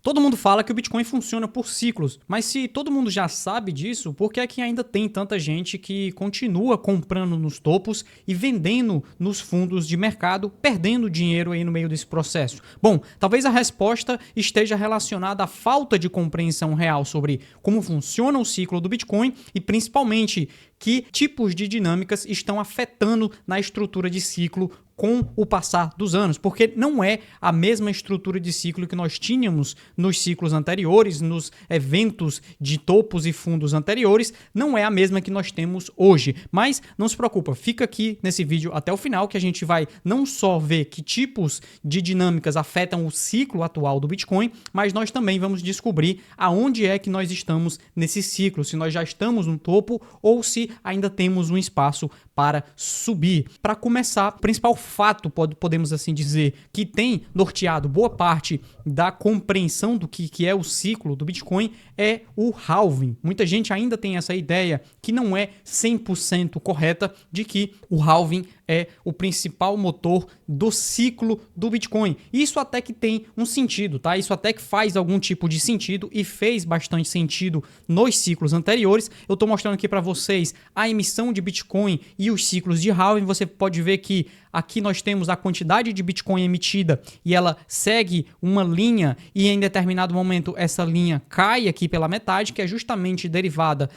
Todo mundo fala que o Bitcoin funciona por ciclos, mas se todo mundo já sabe disso, por que é que ainda tem tanta gente que continua comprando nos topos e vendendo nos fundos de mercado, perdendo dinheiro aí no meio desse processo? Bom, talvez a resposta esteja relacionada à falta de compreensão real sobre como funciona o ciclo do Bitcoin e principalmente que tipos de dinâmicas estão afetando na estrutura de ciclo com o passar dos anos, porque não é a mesma estrutura de ciclo que nós tínhamos nos ciclos anteriores, nos eventos de topos e fundos anteriores, não é a mesma que nós temos hoje. Mas não se preocupa, fica aqui nesse vídeo até o final que a gente vai não só ver que tipos de dinâmicas afetam o ciclo atual do Bitcoin, mas nós também vamos descobrir aonde é que nós estamos nesse ciclo, se nós já estamos no topo ou se ainda temos um espaço para subir. Para começar, o principal fato, podemos assim dizer, que tem norteado boa parte da compreensão do que é o ciclo do Bitcoin é o halving. Muita gente ainda tem essa ideia que não é 100% correta de que o halving é o principal motor do ciclo do Bitcoin. Isso até que tem um sentido, tá? Isso até que faz algum tipo de sentido e fez bastante sentido nos ciclos anteriores. Eu estou mostrando aqui para vocês a emissão de Bitcoin e os ciclos de halving. Você pode ver que aqui nós temos a quantidade de Bitcoin emitida e ela segue uma linha e em determinado momento essa linha cai aqui pela metade, que é justamente derivada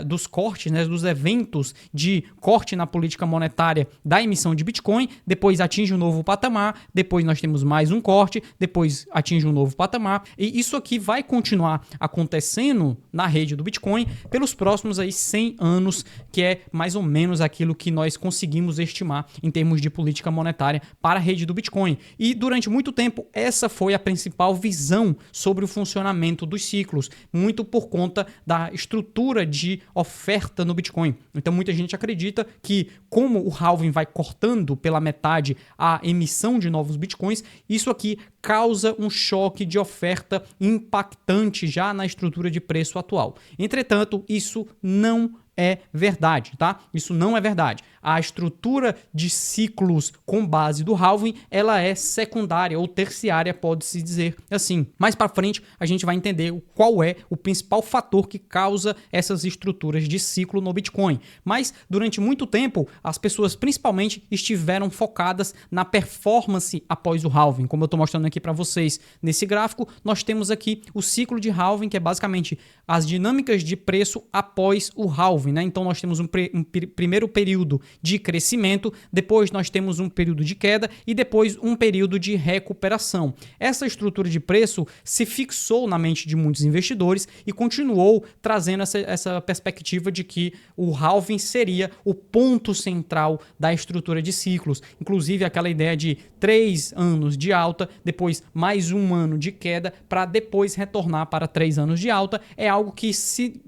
dos cortes, né, dos eventos de corte na política monetária da emissão de Bitcoin, depois atinge um novo patamar, depois nós temos mais um corte, depois atinge um novo patamar, e isso aqui vai continuar acontecendo na rede do Bitcoin pelos próximos aí 100 anos, que é mais ou menos aquilo que nós conseguimos estimar em termos de política monetária para a rede do Bitcoin. E durante muito tempo essa foi a principal visão sobre o funcionamento dos ciclos, muito por conta da estrutura de oferta no Bitcoin. Então muita gente acredita que como o halving vai cortando pela metade a emissão de novos Bitcoins, isso aqui causa um choque de oferta impactante já na estrutura de preço atual. Entretanto, isso não é verdade, tá? Isso não é verdade. A estrutura de ciclos com base do halving, ela é secundária ou terciária, pode-se dizer assim. Mais para frente, a gente vai entender qual é o principal fator que causa essas estruturas de ciclo no Bitcoin. Mas, durante muito tempo, as pessoas principalmente estiveram focadas na performance após o halving. Como eu estou mostrando aqui para vocês nesse gráfico, nós temos aqui o ciclo de halving, que é basicamente as dinâmicas de preço após o halving, né? Então, nós temos um primeiro período de crescimento, depois nós temos um período de queda e depois um período de recuperação. Essa estrutura de preço se fixou na mente de muitos investidores e continuou trazendo essa perspectiva de que o halving seria o ponto central da estrutura de ciclos. Inclusive aquela ideia de 3 anos de alta, depois mais um ano de queda, para depois retornar para 3 anos de alta, é algo que se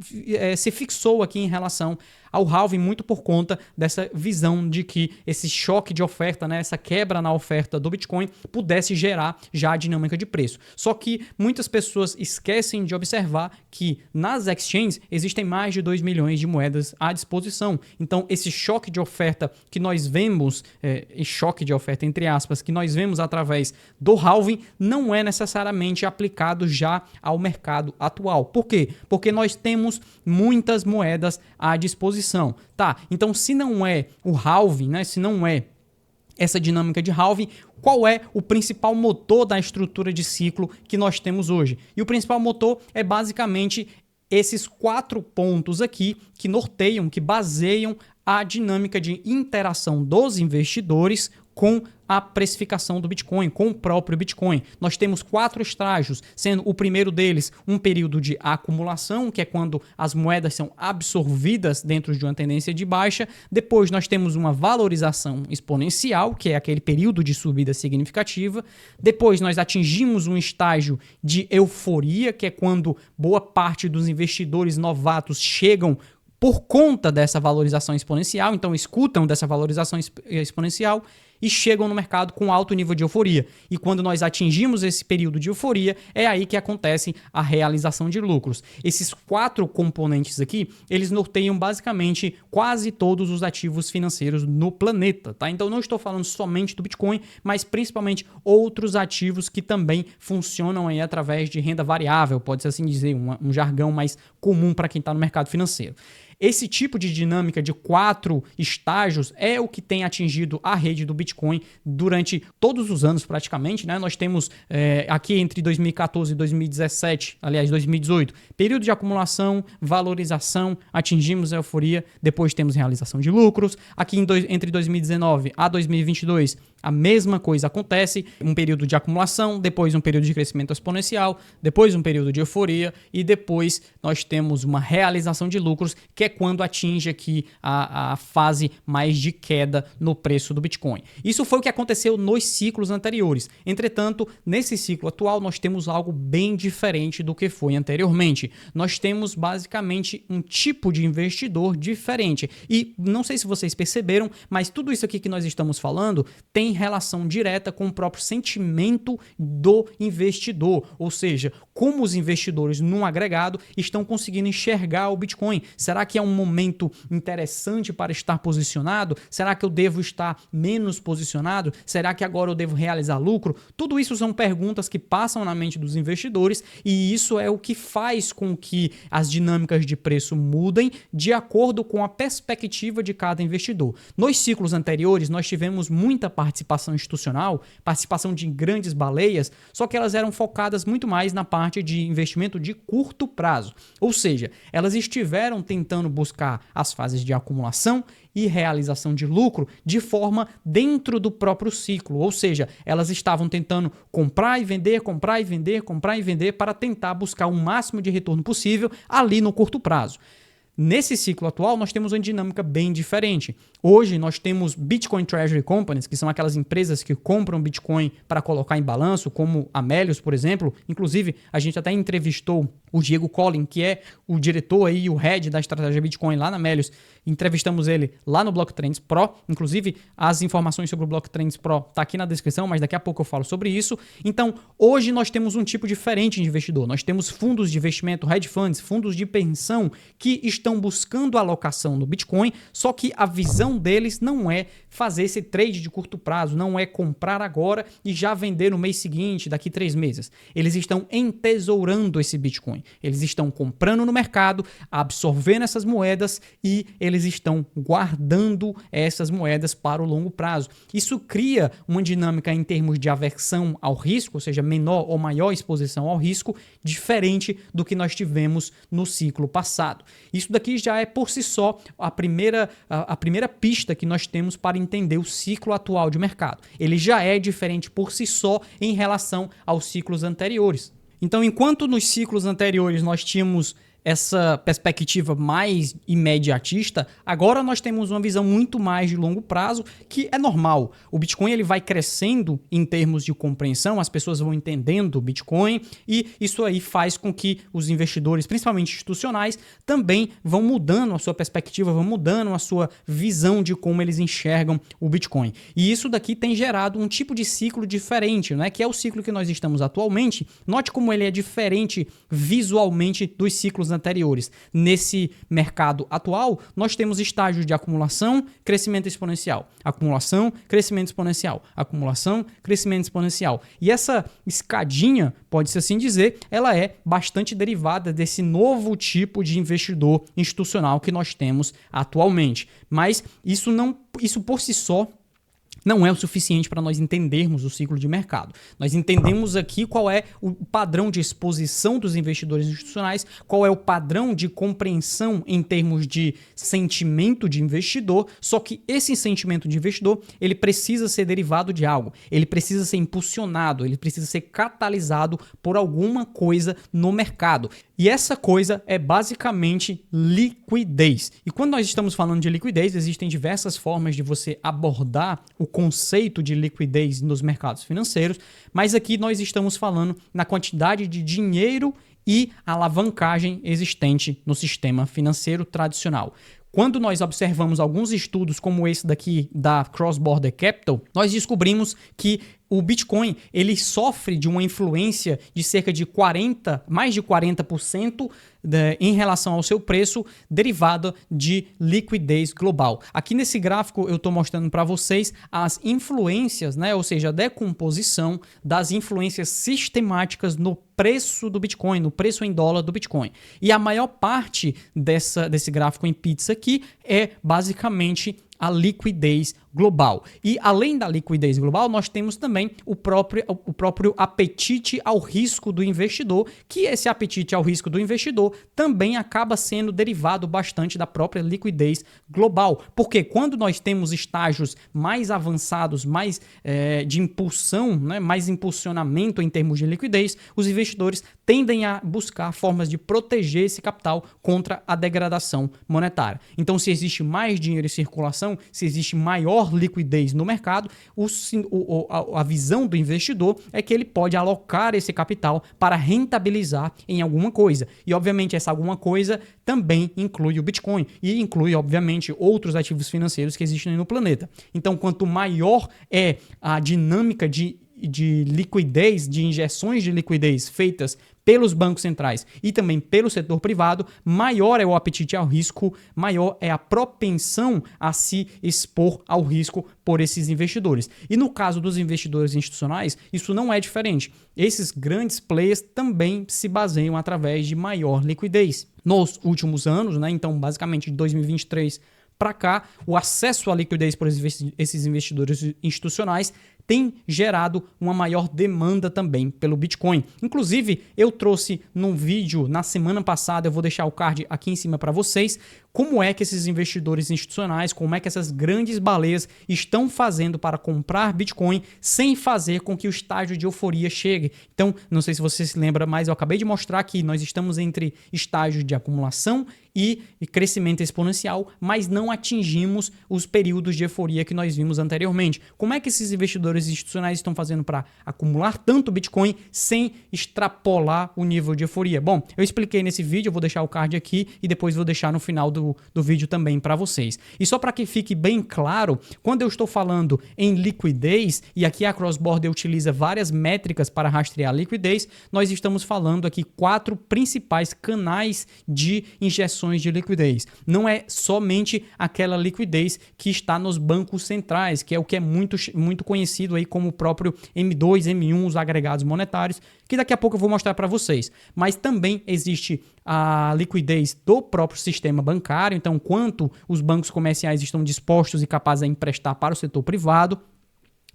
fixou aqui em relação ao halving muito por conta dessa visão de que esse choque de oferta, né, essa quebra na oferta do Bitcoin pudesse gerar já a dinâmica de preço. Só que muitas pessoas esquecem de observar que nas exchanges existem mais de 2 milhões de moedas à disposição. Então esse choque de oferta que nós vemos, choque de oferta entre aspas, que nós vemos através do halving não é necessariamente aplicado já ao mercado atual. Por quê? Porque nós temos muitas moedas à disposição. Tá, então se não é o halving, né, se não é essa dinâmica de halving, qual é o principal motor da estrutura de ciclo que nós temos hoje? E o principal motor é basicamente esses 4 pontos aqui que norteiam, que baseiam a dinâmica de interação dos investidores com a precificação do Bitcoin, com o próprio Bitcoin. Nós temos 4 estágios, sendo o primeiro deles um período de acumulação, que é quando as moedas são absorvidas dentro de uma tendência de baixa. Depois nós temos uma valorização exponencial, que é aquele período de subida significativa. Depois nós atingimos um estágio de euforia, que é quando boa parte dos investidores novatos chegam por conta dessa valorização exponencial, então escutam dessa valorização exponencial. e chegam no mercado com alto nível de euforia. E quando nós atingimos esse período de euforia, é aí que acontece a realização de lucros. Esses 4 componentes aqui, eles norteiam basicamente quase todos os ativos financeiros no planeta, tá? Então não estou falando somente do Bitcoin, mas principalmente outros ativos que também funcionam aí através de renda variável, pode-se assim dizer, um jargão mais comum para quem está no mercado financeiro. Esse tipo de dinâmica de 4 estágios é o que tem atingido a rede do Bitcoin durante todos os anos praticamente, né? Nós temos aqui entre 2014 e 2017, aliás 2018, período de acumulação, valorização, atingimos a euforia, depois temos realização de lucros. Aqui entre 2019 a 2022, a mesma coisa acontece, um período de acumulação, depois um período de crescimento exponencial, depois um período de euforia e depois nós temos uma realização de lucros, que é quando atinge aqui a fase mais de queda no preço do Bitcoin. Isso foi o que aconteceu nos ciclos anteriores. Entretanto, nesse ciclo atual, nós temos algo bem diferente do que foi anteriormente. Nós temos basicamente um tipo de investidor diferente. E não sei se vocês perceberam, mas tudo isso aqui que nós estamos falando tem relação direta com o próprio sentimento do investidor, ou seja, como os investidores num agregado estão conseguindo enxergar o Bitcoin. Será que é um momento interessante para estar posicionado? Será que eu devo estar menos posicionado? Será que agora eu devo realizar lucro? Tudo isso são perguntas que passam na mente dos investidores e isso é o que faz com que as dinâmicas de preço mudem de acordo com a perspectiva de cada investidor. Nos ciclos anteriores, nós tivemos muita participação institucional, participação de grandes baleias, só que elas eram focadas muito mais na parte de investimento de curto prazo. Ou seja, elas estiveram tentando buscar as fases de acumulação e realização de lucro de forma dentro do próprio ciclo, ou seja, elas estavam tentando comprar e vender, comprar e vender, comprar e vender para tentar buscar o máximo de retorno possível ali no curto prazo. Nesse ciclo atual, nós temos uma dinâmica bem diferente. Hoje, nós temos Bitcoin Treasury Companies, que são aquelas empresas que compram Bitcoin para colocar em balanço, como a Melius, por exemplo. Inclusive, a gente até entrevistou o Diego Collin, que é o diretor aí, o head da estratégia Bitcoin lá na Melius. Entrevistamos ele lá no Blocktrends Pro. Inclusive, as informações sobre o Blocktrends Pro tá aqui na descrição, mas daqui a pouco eu falo sobre isso. Então, hoje nós temos um tipo diferente de investidor. Nós temos fundos de investimento, hedge funds, fundos de pensão que estão buscando alocação no Bitcoin, só que a visão deles não é fazer esse trade de curto prazo, não é comprar agora e já vender no mês seguinte, daqui 3 meses. Eles estão entesourando esse Bitcoin. Eles estão comprando no mercado, absorvendo essas moedas e eles estão guardando essas moedas para o longo prazo. Isso cria uma dinâmica em termos de aversão ao risco, ou seja, menor ou maior exposição ao risco, diferente do que nós tivemos no ciclo passado. Isso daqui já é por si só a primeira pista que nós temos para entender o ciclo atual de mercado. Ele já é diferente por si só em relação aos ciclos anteriores. Então, enquanto nos ciclos anteriores nós tínhamos essa perspectiva mais imediatista, agora nós temos uma visão muito mais de longo prazo, que é normal. O Bitcoin ele vai crescendo em termos de compreensão, as pessoas vão entendendo o Bitcoin e isso aí faz com que os investidores, principalmente institucionais, também vão mudando a sua perspectiva, vão mudando a sua visão de como eles enxergam o Bitcoin. E isso daqui tem gerado um tipo de ciclo diferente, né? Que é o ciclo que nós estamos atualmente. Note como ele é diferente visualmente dos ciclos anteriores. Nesse mercado atual, nós temos estágios de acumulação, crescimento exponencial, acumulação, crescimento exponencial, acumulação, crescimento exponencial. E essa escadinha, pode-se assim dizer, ela é bastante derivada desse novo tipo de investidor institucional que nós temos atualmente. Mas isso por si só não é o suficiente para nós entendermos o ciclo de mercado. Nós entendemos aqui qual é o padrão de exposição dos investidores institucionais, qual é o padrão de compreensão em termos de sentimento de investidor, só que esse sentimento de investidor, ele precisa ser derivado de algo, ele precisa ser impulsionado, ele precisa ser catalisado por alguma coisa no mercado. E essa coisa é basicamente liquidez. E quando nós estamos falando de liquidez, existem diversas formas de você abordar o conceito de liquidez nos mercados financeiros, mas aqui nós estamos falando na quantidade de dinheiro e alavancagem existente no sistema financeiro tradicional. Quando nós observamos alguns estudos como esse daqui da Cross Border Capital, nós descobrimos que o Bitcoin ele sofre de uma influência de cerca de mais de 40% em relação ao seu preço, derivada de liquidez global. Aqui nesse gráfico eu estou mostrando para vocês as influências, né? Ou seja, a decomposição das influências sistemáticas no preço do Bitcoin, no preço em dólar do Bitcoin. E a maior parte desse gráfico em pizza aqui é basicamente a liquidez global. E além da liquidez global, nós temos também o próprio apetite ao risco do investidor, que esse apetite ao risco do investidor também acaba sendo derivado bastante da própria liquidez global. Porque quando nós temos estágios mais avançados, mais de impulsão, né, mais impulsionamento em termos de liquidez, os investidores tendem a buscar formas de proteger esse capital contra a degradação monetária. Então, se existe mais dinheiro em circulação, se existe maior liquidez no mercado, a visão do investidor é que ele pode alocar esse capital para rentabilizar em alguma coisa. E, obviamente, essa alguma coisa também inclui o Bitcoin e inclui, obviamente, outros ativos financeiros que existem no planeta. Então, quanto maior é a dinâmica de liquidez, de injeções de liquidez feitas pelos bancos centrais e também pelo setor privado, maior é o apetite ao risco, maior é a propensão a se expor ao risco por esses investidores. E no caso dos investidores institucionais, isso não é diferente. Esses grandes players também se baseiam através de maior liquidez. Nos últimos anos, né, então basicamente de 2023 para cá, o acesso à liquidez por esses investidores institucionais tem gerado uma maior demanda também pelo Bitcoin. Inclusive, eu trouxe num vídeo na semana passada, eu vou deixar o card aqui em cima para vocês, como é que esses investidores institucionais, como é que essas grandes baleias estão fazendo para comprar Bitcoin sem fazer com que o estágio de euforia chegue. Então, não sei se você se lembra, mas eu acabei de mostrar que nós estamos entre estágios de acumulação e crescimento exponencial, mas não atingimos os períodos de euforia que nós vimos anteriormente. Como é que esses investidores institucionais estão fazendo para acumular tanto Bitcoin sem extrapolar o nível de euforia? Bom, eu expliquei nesse vídeo, eu vou deixar o card aqui e depois vou deixar no final do vídeo também para vocês. E só para que fique bem claro, quando eu estou falando em liquidez, e aqui a Cross Border utiliza várias métricas para rastrear a liquidez, nós estamos falando aqui 4 principais canais de injeções de liquidez. Não é somente aquela liquidez que está nos bancos centrais, que é o que é muito conhecido aí como o próprio M2, M1, os agregados monetários, que daqui a pouco eu vou mostrar para vocês. Mas também existe a liquidez do próprio sistema bancário, então quanto os bancos comerciais estão dispostos e capazes a emprestar para o setor privado.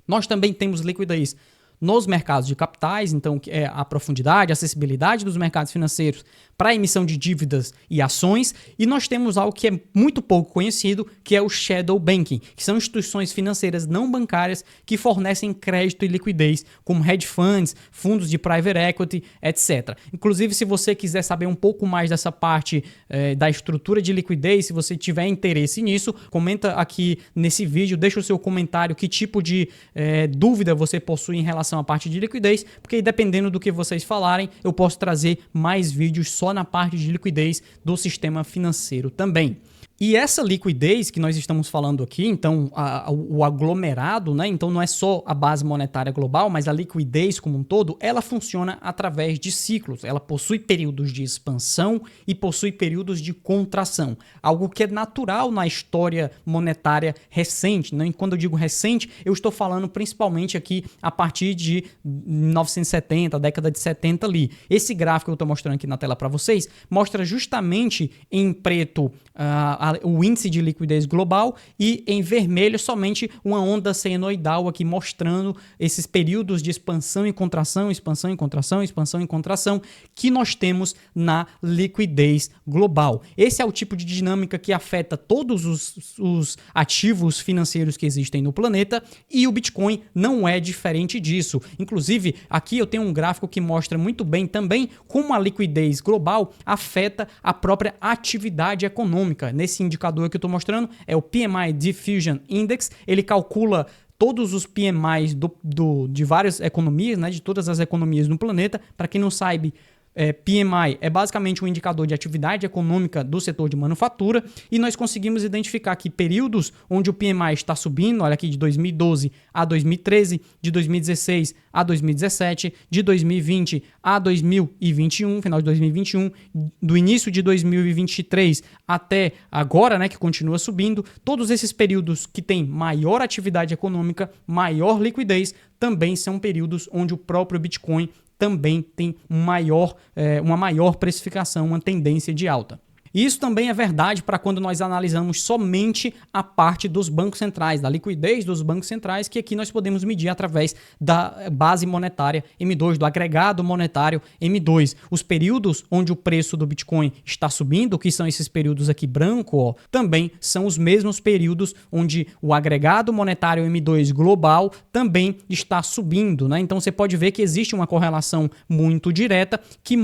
Nós também temos liquidez nos mercados de capitais, então é a profundidade, a acessibilidade dos mercados financeiros para a emissão de dívidas e ações, e nós temos algo que é muito pouco conhecido, que é o Shadow Banking, que são instituições financeiras não bancárias que fornecem crédito e liquidez, como hedge funds, fundos de private equity, etc. Inclusive, se você quiser saber um pouco mais dessa parte da estrutura de liquidez, se você tiver interesse nisso, comenta aqui nesse vídeo, deixa o seu comentário, que tipo de dúvida você possui em relação à parte de liquidez, porque dependendo do que vocês falarem, eu posso trazer mais vídeos só na parte de liquidez do sistema financeiro também. E essa liquidez que nós estamos falando aqui, então o aglomerado, né? Então não é só a base monetária global, mas a liquidez como um todo, ela funciona através de ciclos. Ela possui períodos de expansão e possui períodos de contração. Algo que é natural na história monetária recente, né? E quando eu digo recente, eu estou falando principalmente aqui a partir de 1970, década de 70 ali. Esse gráfico que eu estou mostrando aqui na tela para vocês, mostra justamente em preto o índice de liquidez global e em vermelho somente uma onda senoidal aqui mostrando esses períodos de expansão e contração, expansão e contração, expansão e contração que nós temos na liquidez global. Esse é o tipo de dinâmica que afeta todos os ativos financeiros que existem no planeta e o Bitcoin não é diferente disso. Inclusive, aqui eu tenho um gráfico que mostra muito bem também como a liquidez global afeta a própria atividade econômica. Nesse indicador que eu estou mostrando é o PMI Diffusion Index, ele calcula todos os PMIs de várias economias, né, de todas as economias no planeta. Para quem não sabe, PMI é basicamente um indicador de atividade econômica do setor de manufatura, e nós conseguimos identificar que períodos onde o PMI está subindo, olha aqui, de 2012 a 2013, de 2016 a 2017, de 2020 a 2021, final de 2021, do início de 2023 até agora, né, que continua subindo, todos esses períodos que têm maior atividade econômica, maior liquidez, também são períodos onde o próprio Bitcoin também tem uma maior precificação, uma tendência de alta. E isso também é verdade para quando nós analisamos somente a parte dos bancos centrais, da liquidez dos bancos centrais, que aqui nós podemos medir através da base monetária M2, do agregado monetário M2. Os períodos onde o preço do Bitcoin está subindo, que são esses períodos aqui branco, ó, também são os mesmos períodos onde o agregado monetário M2 global também está subindo, né? Então você pode ver que existe uma correlação muito direta que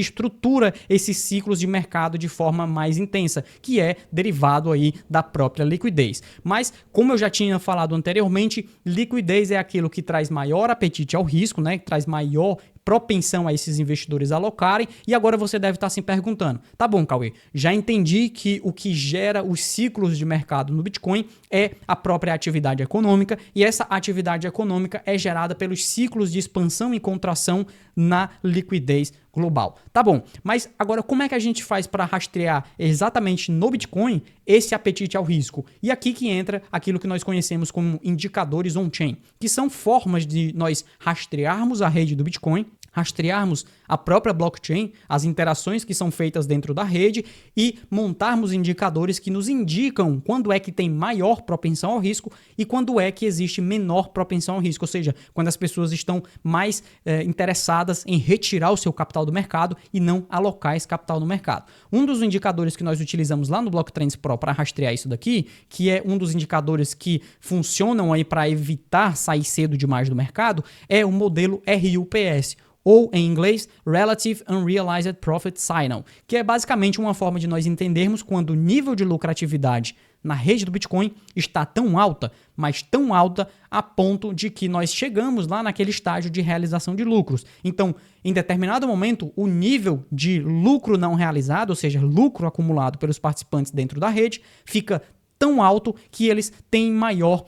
estrutura esses ciclos de mercado de forma mais intensa, que é derivado aí da própria liquidez. Mas, como eu já tinha falado anteriormente, liquidez é aquilo que traz maior apetite ao risco, né? Que traz maior propensão a esses investidores alocarem, e agora você deve estar se perguntando, tá bom, Cauê, já entendi que o que gera os ciclos de mercado no Bitcoin é a própria atividade econômica, e essa atividade econômica é gerada pelos ciclos de expansão e contração na liquidez global. Tá bom, mas agora como é que a gente faz para rastrear exatamente no Bitcoin esse apetite ao risco? E aqui que entra aquilo que nós conhecemos como indicadores on-chain, que são formas de nós rastrearmos a rede do Bitcoin, rastrearmos a própria blockchain, as interações que são feitas dentro da rede e montarmos indicadores que nos indicam quando é que tem maior propensão ao risco e quando é que existe menor propensão ao risco, ou seja, quando as pessoas estão mais interessadas em retirar o seu capital do mercado e não alocar esse capital no mercado. Um dos indicadores que nós utilizamos lá no Blocktrends Pro para rastrear isso daqui, que é um dos indicadores que funcionam aí para evitar sair cedo demais do mercado, é o modelo RUPS, ou em inglês, Relative Unrealized Profit Signal, que é basicamente uma forma de nós entendermos quando o nível de lucratividade na rede do Bitcoin está tão alta, mas tão alta a ponto de que nós chegamos lá naquele estágio de realização de lucros. Então, em determinado momento, o nível de lucro não realizado, ou seja, lucro acumulado pelos participantes dentro da rede, fica tão alto que eles têm maior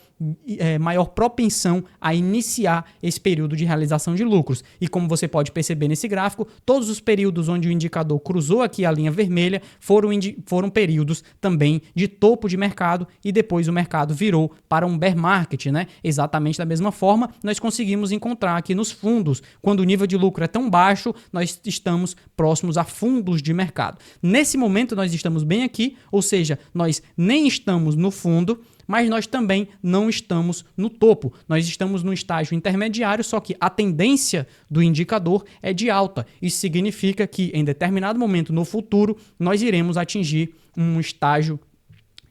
propensão a iniciar esse período de realização de lucros. E como você pode perceber nesse gráfico, todos os períodos onde o indicador cruzou aqui a linha vermelha foram períodos também de topo de mercado e depois o mercado virou para um bear market, né? Exatamente da mesma forma, nós conseguimos encontrar aqui nos fundos, quando o nível de lucro é tão baixo, nós estamos próximos a fundos de mercado. Nesse momento nós estamos bem aqui, ou seja, nós nem estamos no fundo, mas nós também não estamos no topo. Nós estamos no estágio intermediário, só que a tendência do indicador é de alta. Isso significa que em determinado momento no futuro nós iremos atingir um estágio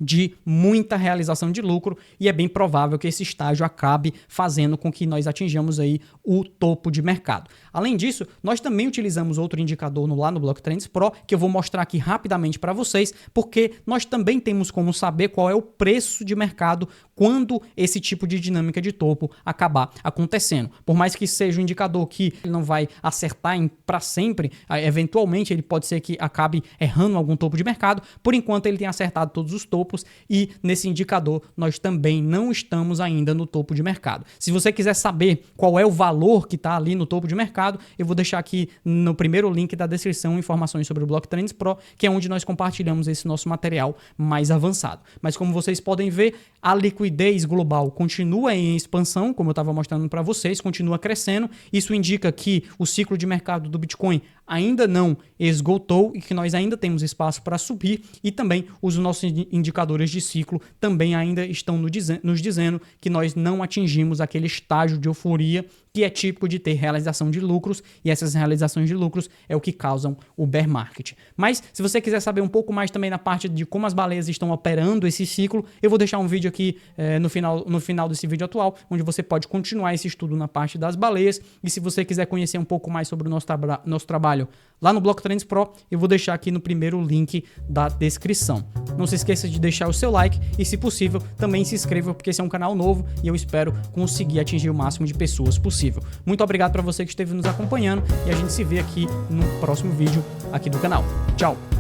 de muita realização de lucro e é bem provável que esse estágio acabe fazendo com que nós atinjamos aí o topo de mercado. Além disso, nós também utilizamos outro indicador lá no Blocktrends Pro, que eu vou mostrar aqui rapidamente para vocês, porque nós também temos como saber qual é o preço de mercado quando esse tipo de dinâmica de topo acabar acontecendo. Por mais que seja um indicador que ele não vai acertar para sempre, eventualmente ele pode ser que acabe errando algum topo de mercado, por enquanto ele tem acertado todos os topos e nesse indicador nós também não estamos ainda no topo de mercado. Se você quiser saber qual é o valor que está ali no topo de mercado, eu vou deixar aqui no primeiro link da descrição informações sobre o Blocktrends Pro, que é onde nós compartilhamos esse nosso material mais avançado. Mas como vocês podem ver, a liquidez global continua em expansão, como eu estava mostrando para vocês, continua crescendo. Isso indica que o ciclo de mercado do Bitcoin ainda não esgotou e que nós ainda temos espaço para subir, e também os nossos indicadores de ciclo também ainda estão nos dizendo que nós não atingimos aquele estágio de euforia que é típico de ter realização de lucros, e essas realizações de lucros é o que causam o bear market. Mas se você quiser saber um pouco mais também na parte de como as baleias estão operando esse ciclo, eu vou deixar um vídeo aqui no final desse vídeo atual, onde você pode continuar esse estudo na parte das baleias, e se você quiser conhecer um pouco mais sobre o nosso trabalho lá no Blocktrends Pro, eu vou deixar aqui no primeiro link da descrição. Não se esqueça de deixar o seu like e, se possível, também se inscreva, porque esse é um canal novo e eu espero conseguir atingir o máximo de pessoas possível. possível. Muito obrigado para você que esteve nos acompanhando e a gente se vê aqui no próximo vídeo aqui do canal. Tchau!